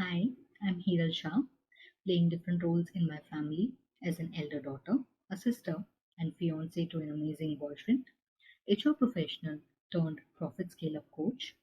Hi, I'm Hiral Shah, playing different roles in my family as an elder daughter, a sister, and fiance to an amazing boyfriend, HR professional turned profit scale up coach,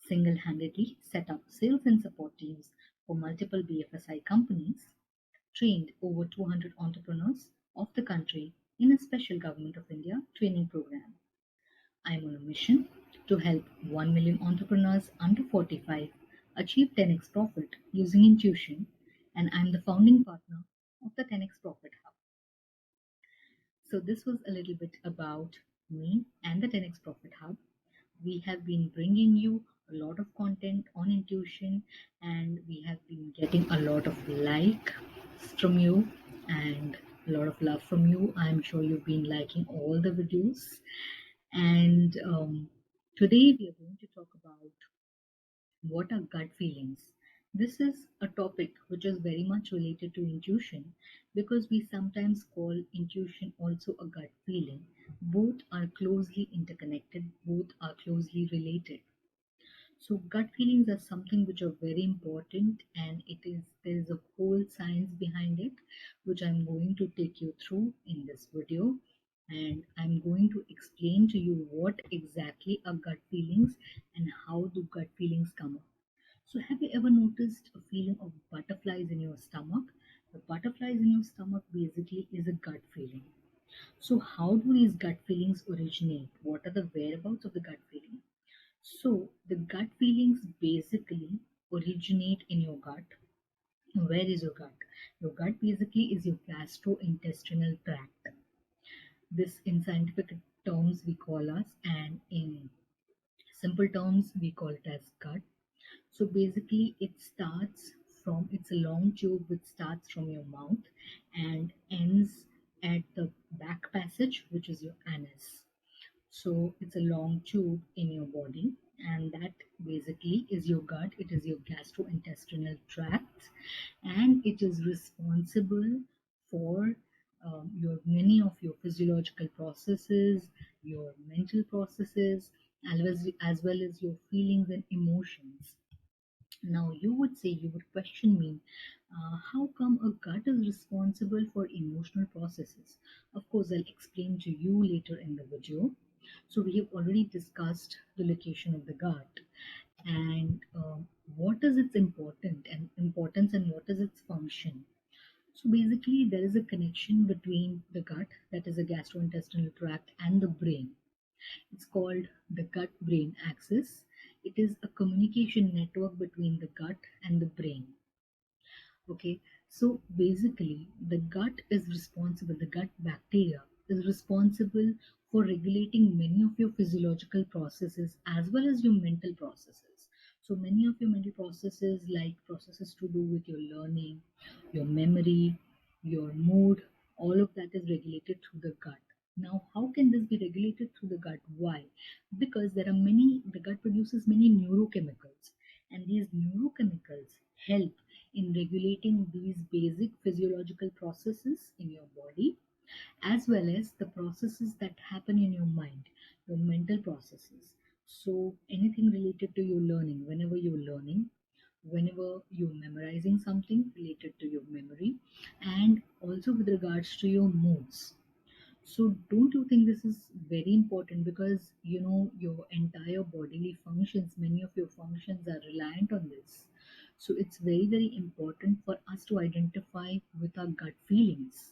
single handedly set up sales and support teams for multiple BFSI companies, trained over 200 entrepreneurs of the country in a special Government of India training program. I am on a mission to help 1 million entrepreneurs under 45 achieve 10x profit using intuition, and I'm the founding partner of the 10x Profit Hub. So, this was a little bit about me and the 10x Profit Hub. We have been bringing you a lot of content on intuition, and we have been getting a lot of likes from you and a lot of love from you. I'm sure you've been liking all the videos. And today we are going to talk about what are gut feelings. This is a topic which is very much related to intuition because we sometimes call intuition also a gut feeling. Both are closely interconnected, both are closely related. So gut feelings are something which are very important, and there is a whole science behind it, which I'm going to take you through in this video. And I'm going to explain to you what exactly are gut feelings and how do gut feelings come up. So have you ever noticed a feeling of butterflies in your stomach? The butterflies in your stomach basically is a gut feeling. So how do these gut feelings originate? What are the whereabouts of the gut feeling? So, the gut feelings basically originate in your gut. Where is your gut? Your gut basically is your gastrointestinal tract. This, in scientific terms, we call us, and in simple terms, we call it as gut. So, basically, it's a long tube which starts from your mouth and ends at the back passage, which is your anus. So it's a long tube in your body, and that basically is your gut. It is your gastrointestinal tract, and it is responsible for your many of your physiological processes, your mental processes, as well as your feelings and emotions. Now, you would question me, how come a gut is responsible for emotional processes? Of course, I'll explain to you later in the video. So, we have already discussed the location of the gut and what is its importance and what is its function. So, basically, there is a connection between the gut, that is a gastrointestinal tract, and the brain. It's called the gut brain axis. It is a communication network between the gut and the brain. Okay, so basically, the gut bacteria is responsible for regulating many of your physiological processes as well as your mental processes. So, many of your mental processes, like processes to do with your learning, your memory, your mood, all of that is regulated through the gut. Now, how can this be regulated through the gut? Why? Because the gut produces many neurochemicals, and these neurochemicals help in regulating these basic physiological processes in your body, as well as the processes that happen in your mind, your mental processes. So, anything related to your learning, whenever you're memorizing something related to your memory, and also with regards to your moods. So, don't you think this is very important because your entire bodily functions, many of your functions are reliant on this. So, it's very, very important for us to identify with our gut feelings.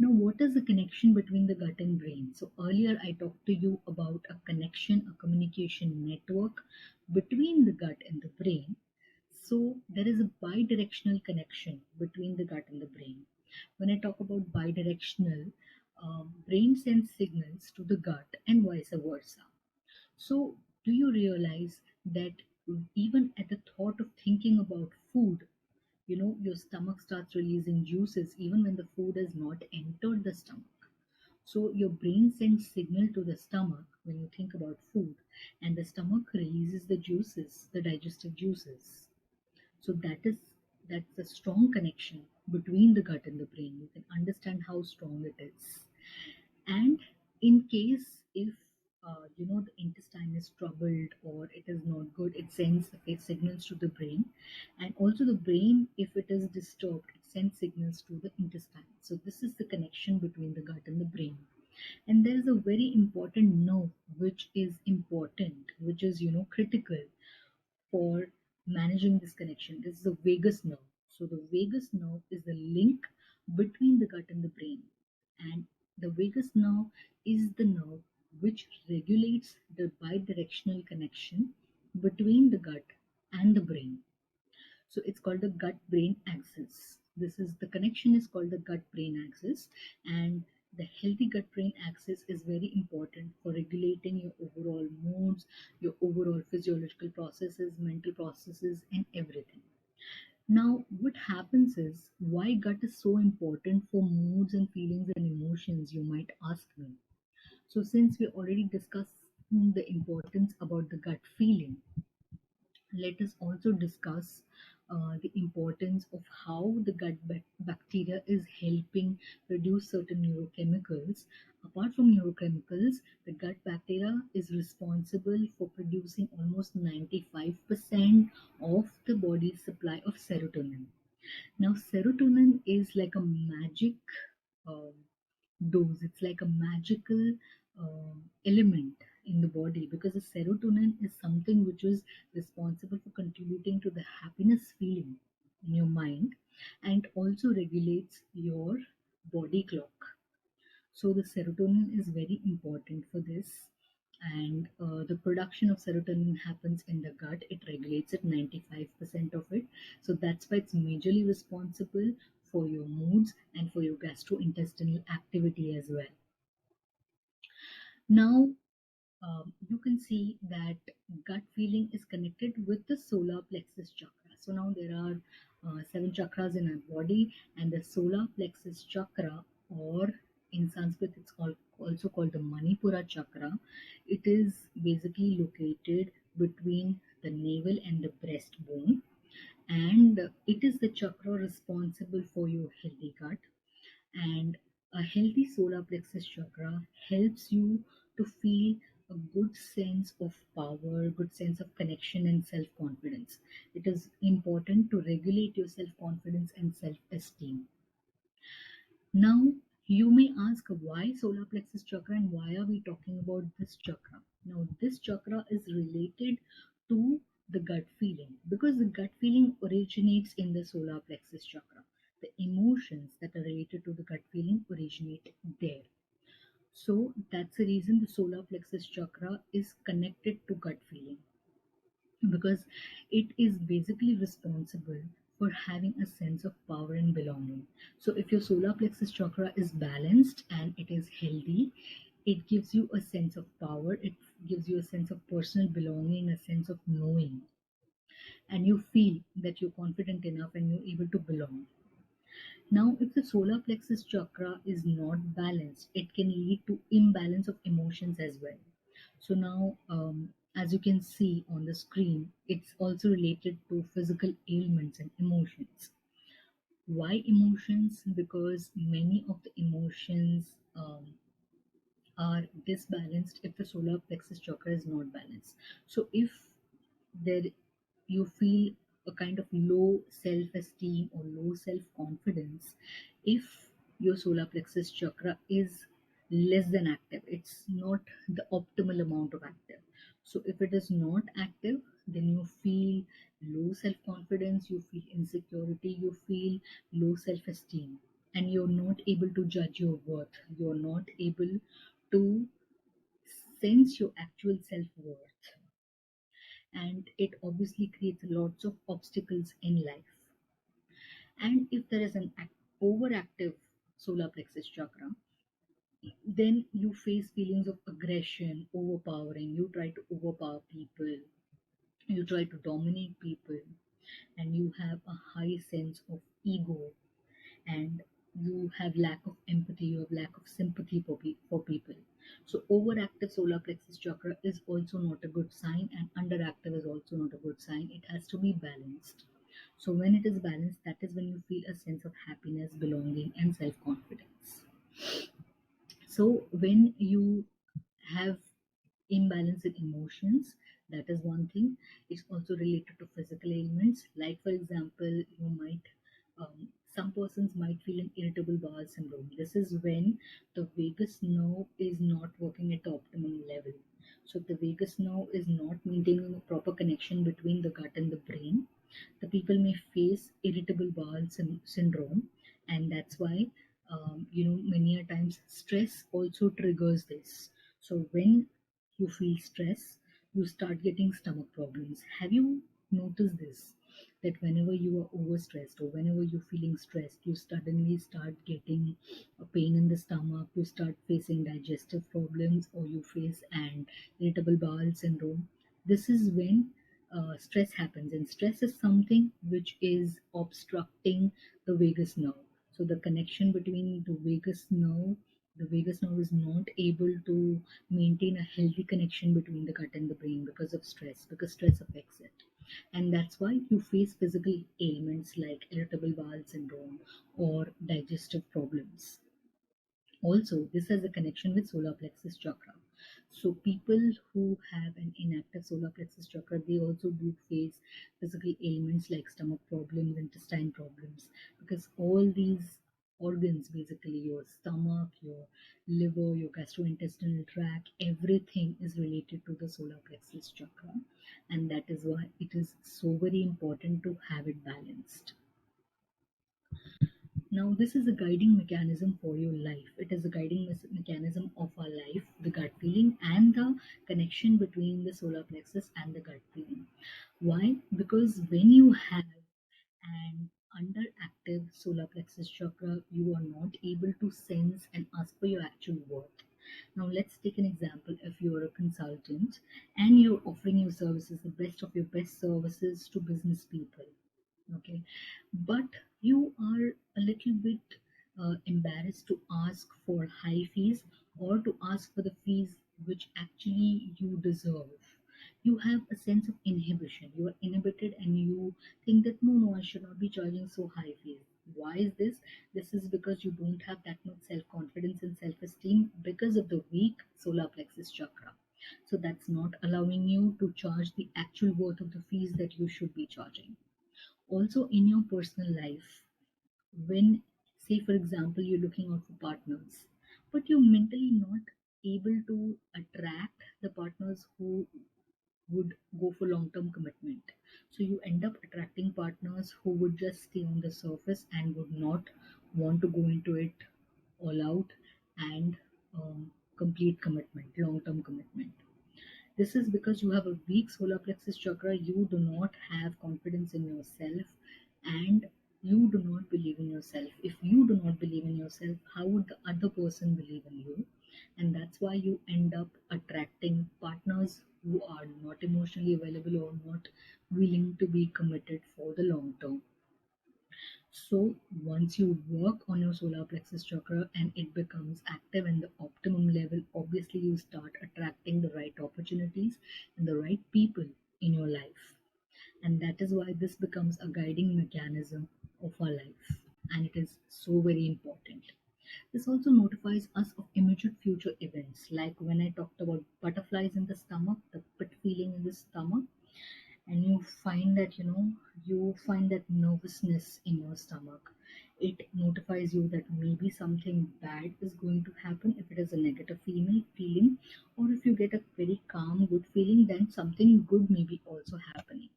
Now, what is the connection between the gut and brain? So, earlier I talked to you about a connection, a communication network between the gut and the brain. So, there is a bidirectional connection between the gut and the brain. When I talk about bidirectional, brain sends signals to the gut and vice versa. So, do you realize that even at the thought of thinking about food, your stomach starts releasing juices even when the food has not entered the stomach? So your brain sends signal to the stomach when you think about food, and the stomach releases the juices, the digestive juices. So that's a strong connection between the gut and the brain. You can understand how strong it is. And in case if the intestine is troubled or it is not good, it sends signals to the brain. And also the brain, if it is disturbed, it sends signals to the intestine. So this is the connection between the gut and the brain. And there is a very important nerve which is important, which is critical for managing this connection. This is the vagus nerve. So the vagus nerve is the link between the gut and the brain. And the vagus nerve is the nerve which regulates the bidirectional connection between the gut and the brain. So it's called the gut brain axis. This is the connection is called the gut brain axis. And the healthy gut brain axis is very important for regulating your overall moods, your overall physiological processes, mental processes, and everything. Now, what happens is, why gut is so important for moods and feelings and emotions, you might ask me. So since we already discussed the importance about the gut feeling, let us also discuss the importance of how the bacteria is helping produce certain neurochemicals. Apart from neurochemicals, the gut bacteria is responsible for producing almost 95% of the body's supply of serotonin. Now, serotonin is like a magic um, dose. It's like a magical element in the body, because the serotonin is something which is responsible for contributing to the happiness feeling in your mind, and also regulates your body clock. So the serotonin is very important for this. And the production of serotonin happens in the gut. It regulates it, 95% of it. So that's why it's majorly responsible for your moods and for your gastrointestinal activity as well. Now, you can see that gut feeling is connected with the solar plexus chakra. So now there are seven chakras in our body, and the solar plexus chakra, or in Sanskrit it's also called the Manipura chakra. It is basically located between the navel and the breastbone, and it is the chakra responsible for your healthy gut. And a healthy solar plexus chakra helps you to feel a good sense of power, good sense of connection, and self confidence. It is important to regulate your self confidence and self esteem. Now, you may ask, why solar plexus chakra and why are we talking about this chakra? Now, this chakra is related to the gut feeling, because the gut feeling originates in the solar plexus chakra. The emotions that are related to the gut feeling originate there. So that's the reason the solar plexus chakra is connected to gut feeling, because it is basically responsible for having a sense of power and belonging. So if your solar plexus chakra is balanced and it is healthy, it gives you a sense of power, it gives you a sense of personal belonging, a sense of knowing, and you feel that you're confident enough and you're able to belong. Now, if the solar plexus chakra is not balanced, it can lead to imbalance of emotions as well. So now, as you can see on the screen, it's also related to physical ailments and emotions. Why emotions? Because many of the emotions are disbalanced if the solar plexus chakra is not balanced. So if there you feel a kind of low self-esteem or low self-confidence, if your solar plexus chakra is less than active, it's not the optimal amount of active. So if it is not active, then you feel low self-confidence, you feel insecurity, you feel low self-esteem, and you're not able to judge your worth, you're not able to sense your actual self-worth, and it obviously creates lots of obstacles in life. And if there is an overactive solar plexus chakra, then you face feelings of aggression, overpowering, you try to overpower people, you try to dominate people, and you have a high sense of ego, and you have lack of empathy, you have lack of sympathy for people. So overactive solar plexus chakra is also not a good sign, and underactive is also not a good sign. It has to be balanced. So when it is balanced, that is when you feel a sense of happiness, belonging, and self-confidence. So when you have imbalance in emotions. That is one thing. It's also related to physical ailments, like for example, you might some persons might feel an irritable bowel syndrome. This is when the vagus nerve is not working at the optimum level. So the vagus nerve is not maintaining a proper connection between the gut and the brain. The people may face irritable bowel syndrome, and that's why many a times stress also triggers this. So when you feel stress, you start getting stomach problems. Have you noticed this? That whenever you are overstressed or whenever you're feeling stressed, you suddenly start getting a pain in the stomach, you start facing digestive problems, or you face an irritable bowel syndrome. This is when stress happens, and stress is something which is obstructing the vagus nerve. So the connection between the vagus nerve is not able to maintain a healthy connection between the gut and the brain because of stress, because stress affects it. And that's why you face physical ailments like irritable bowel syndrome or digestive problems. Also, this has a connection with solar plexus chakra. So people who have an inactive solar plexus chakra, they also do face physical ailments like stomach problems, intestine problems, because all these organs, basically your stomach, your liver, your gastrointestinal tract, everything is related to the solar plexus chakra, and that is why it is so very important to have it balanced. Now, this is a guiding mechanism for your life. It is a guiding mechanism of our life, the gut feeling, and the connection between the solar plexus and the gut feeling. Why? Because when you have an underactive solar plexus chakra, you are not able to sense and ask for your actual worth. Now, let's take an example. If you are a consultant and you're offering your services, the best of your best services to business people, okay, but you are a little bit embarrassed to ask for high fees or to ask for the fees which actually you deserve. You have a sense of inhibition, you are inhibited, and you think that no, I should not be charging so high fees. Why is this? This is because you don't have that much self confidence and self esteem because of the weak solar plexus chakra. So that's not allowing you to charge the actual worth of the fees that you should be charging. Also in your personal life, when, say for example, you're looking out for partners, but you're mentally not able to attract the partners who would go for long-term commitment, so you end up attracting partners who would just stay on the surface and would not want to go into it all out and complete commitment, long-term commitment. This is because you have a weak solar plexus chakra, you do not have confidence in yourself, and you do not believe in yourself. If you do not believe in yourself, how would the other person believe in you? And that's why you end up attracting partners who are not emotionally available or not willing to be committed for the long term. So once you work on your solar plexus chakra and it becomes active in the optimum level, obviously you start attracting the right opportunities and the right people in your life. And that is why this becomes a guiding mechanism of our life. And it is so very important. This also notifies us of immediate future events, like when I talked about butterflies in the stomach, the pit feeling in the stomach, and you find that nervousness in your stomach. It notifies you that maybe something bad is going to happen if it is a negative feeling, or if you get a very calm good feeling, then something good may be also happening.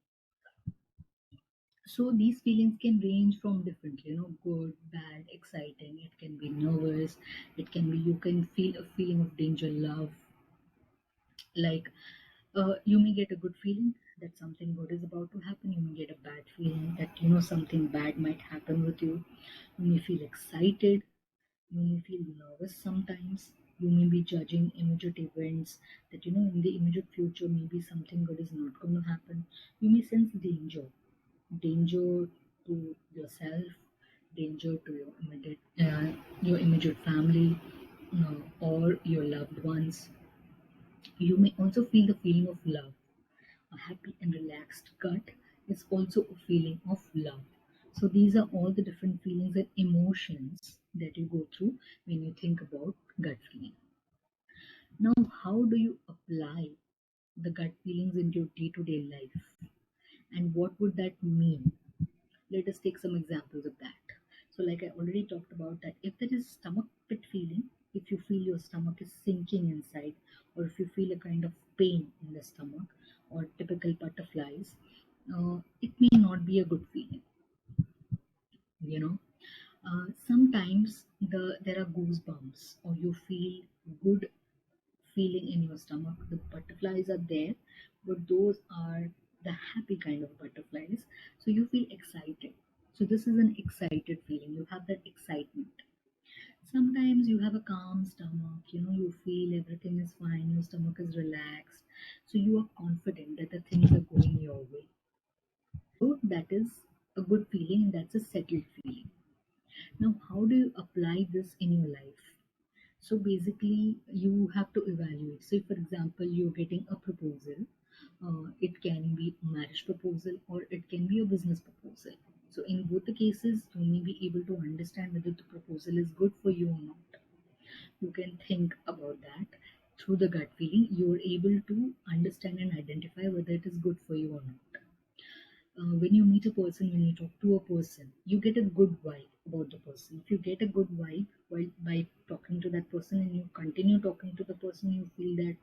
So these feelings can range from different, good, bad, exciting. It can be nervous, it can be, you can feel a feeling of danger, love, like you may get a good feeling that something good is about to happen. You may get a bad feeling that something bad might happen with you. You may feel excited. You may feel nervous sometimes. You may be judging immediate events that in the immediate future maybe something good is not going to happen. You may sense danger to yourself, danger to your immediate family, or your loved ones. You may also feel the feeling of love. A happy and relaxed gut is also a feeling of love. So these are all the different feelings and emotions that you go through when you think about gut feeling. Now, how do you apply the gut feelings into your day-to-day life, and what would that mean? Let us take some examples of that. So, like I already talked about, that if there is stomach pit feeling, if you feel your stomach is sinking inside, or if you feel a kind of pain in the stomach, or typical butterflies, it may not be a good feeling. You know, sometimes there are goosebumps, or you feel good feeling in your stomach. The butterflies are there, but those are the happy kind of butterflies. So you feel excited. So this is an excited feeling. You have that excitement. Sometimes you have a calm stomach, you feel everything is fine, your stomach is relaxed. So you are confident that the things are going your way. So that is a good feeling, that's a settled feeling. Now, how do you apply this in your life? So basically, you have to evaluate. So, if, for example, you're getting a proposal, it can be a marriage proposal or it can be a business proposal. So, in both the cases, you may be able to understand whether the proposal is good for you or not. You can think about that through the gut feeling. You're able to understand and identify whether it is good for you or not. When you meet a person, when you talk to a person, you get a good vibe about the person. If you get a good vibe while by talking to that person, and you continue talking to the person, you feel that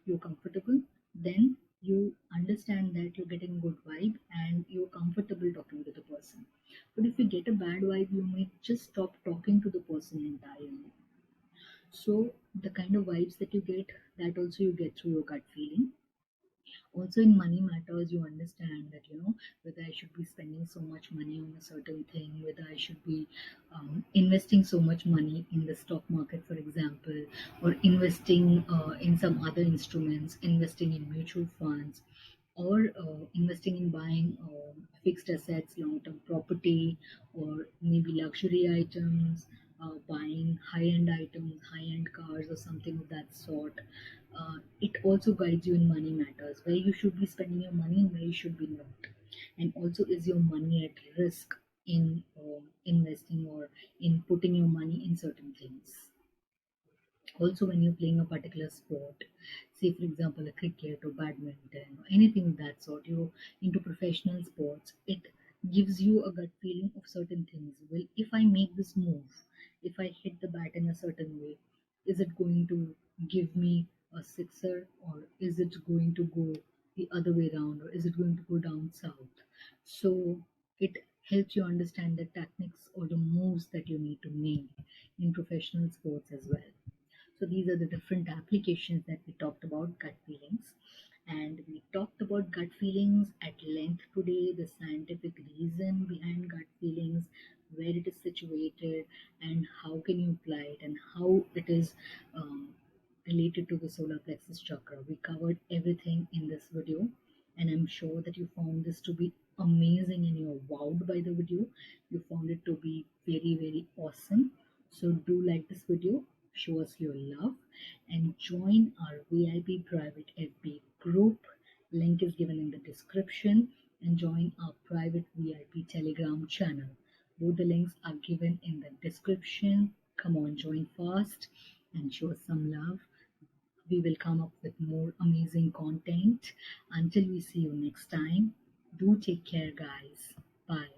you're comfortable, then you understand that you're getting good vibe and you're comfortable talking to the person. But if you get a bad vibe, you might just stop talking to the person entirely. So the kind of vibes that you get, that also you get through your gut feeling. Also in money matters, you understand that, whether I should be spending so much money on a certain thing, whether I should be investing so much money in the stock market, for example, or investing in some other instruments, investing in mutual funds, or investing in buying fixed assets, long-term property, or maybe luxury items, buying high-end items, high-end cars, or something of that sort. It also guides you in money matters, where you should be spending your money and where you should be not. And also, is your money at risk in investing or in putting your money in certain things? Also, when you're playing a particular sport, say for example a cricket or badminton or anything of that sort, you're into professional sports, it gives you a gut feeling of certain things. Well, if I make this move, if I hit the bat in a certain way, is it going to give me a sixer, or is it going to go the other way around, or is it going to go down south? So it helps you understand the techniques or the moves that you need to make in professional sports as well. So these are the different applications that we talked about gut feelings. And we talked about gut feelings at length today, the scientific reason behind gut feelings, where it is situated, and how can you apply it, and how it is related to the solar plexus chakra. We covered everything in this video, and I'm sure that you found this to be amazing and you're wowed by the video. You found it to be very, very awesome. So do like this video, show us your love, and join our VIP private FB group. Link is given in the description, and join our private VIP Telegram channel. Both the links are given in the description. Come on, join fast and show us some love. We will come up with more amazing content. Until we see you next time, do take care, guys. Bye.